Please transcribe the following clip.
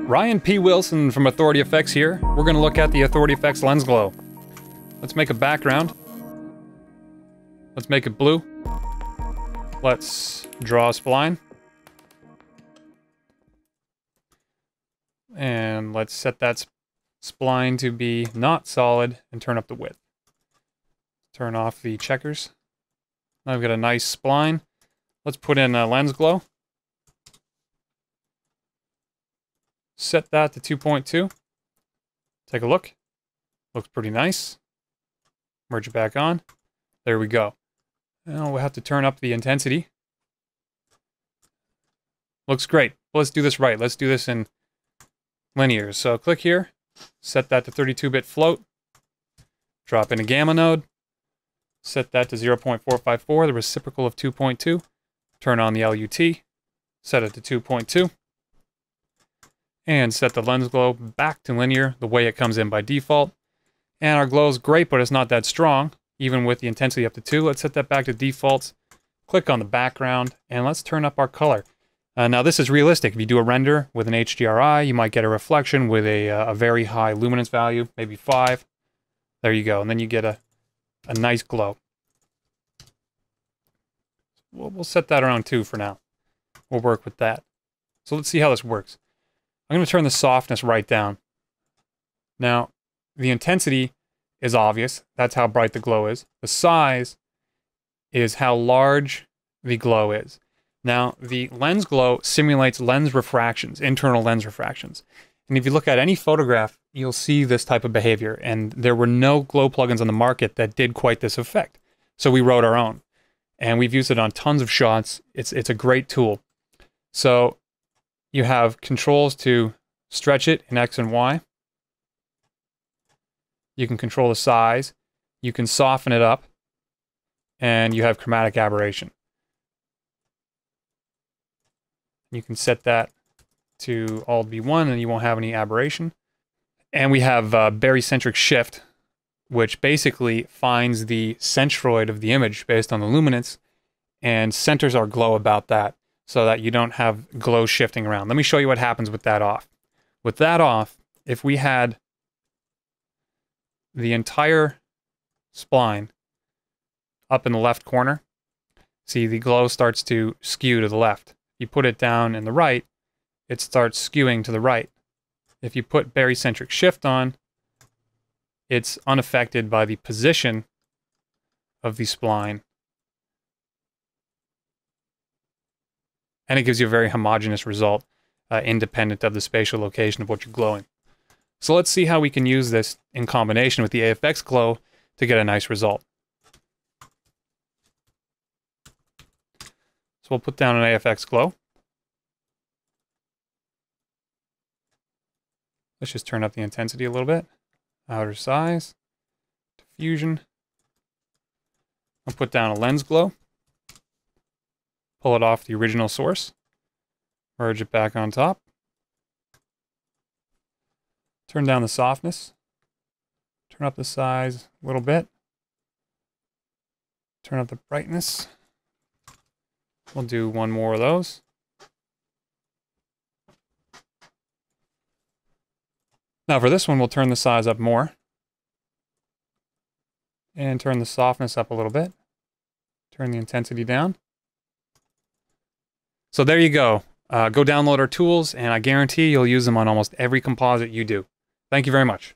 Ryan P. Wilson from Authority Effects here. We're going to look at the Authority Effects Lens Glow. Let's make a background. Let's make it blue. Let's draw a spline. And let's set that spline to be not solid and turn up the width. Turn off the checkers. Now we've got a nice spline. Let's put in a lens glow. Set that to 2.2. Take a look. Looks pretty nice. Merge it back on. There we go. Now we'll have to turn up the intensity. Looks great. Well, let's do this right. Let's do this in linear. So click here. Set that to 32-bit float. Drop in a gamma node. Set that to 0.454, the reciprocal of 2.2. Turn on the LUT. Set it to 2.2. And set the lens glow back to linear, the way it comes in by default. And our glow is great, but it's not that strong, even with the intensity up to 2. Let's set that back to defaults. Click on the background, and let's turn up our color. Now this is realistic. If you do a render with an HDRI, you might get a reflection with a very high luminance value, maybe 5. There you go, and then you get a nice glow. We'll set that around 2 for now. We'll work with that. So let's see how this works. I'm going to turn the softness right down. Now, the intensity is obvious. That's how bright the glow is. The size is how large the glow is. Now, the lens glow simulates lens refractions, internal lens refractions. And if you look at any photograph, you'll see this type of behavior. And there were no glow plugins on the market that did quite this effect. So we wrote our own. And we've used it on tons of shots. It's a great tool. So you have controls to stretch it in X and Y. You can control the size. You can soften it up. And you have chromatic aberration. You can set that to Alt V1 and you won't have any aberration. And we have barycentric shift, which basically finds the centroid of the image based on the luminance and centers our glow about that so that you don't have glow shifting around. Let me show you what happens with that off. With that off, if we had the entire spline up in the left corner, see the glow starts to skew to the left. You put it down in the right, it starts skewing to the right. If you put barycentric shift on, it's unaffected by the position of the spline. And it gives you a very homogeneous result, independent of the spatial location of what you're glowing. So let's see how we can use this in combination with the AFX glow to get a nice result. So we'll put down an AFX glow. Let's just turn up the intensity a little bit. Outer size, diffusion. I'll put down a lens glow. Pull it off the original source. Merge it back on top. Turn down the softness. Turn up the size a little bit. Turn up the brightness. We'll do one more of those. Now for this one, we'll turn the size up more. And turn the softness up a little bit. Turn the intensity down. So there you go. Go download our tools, and I guarantee you'll use them on almost every composite you do. Thank you very much.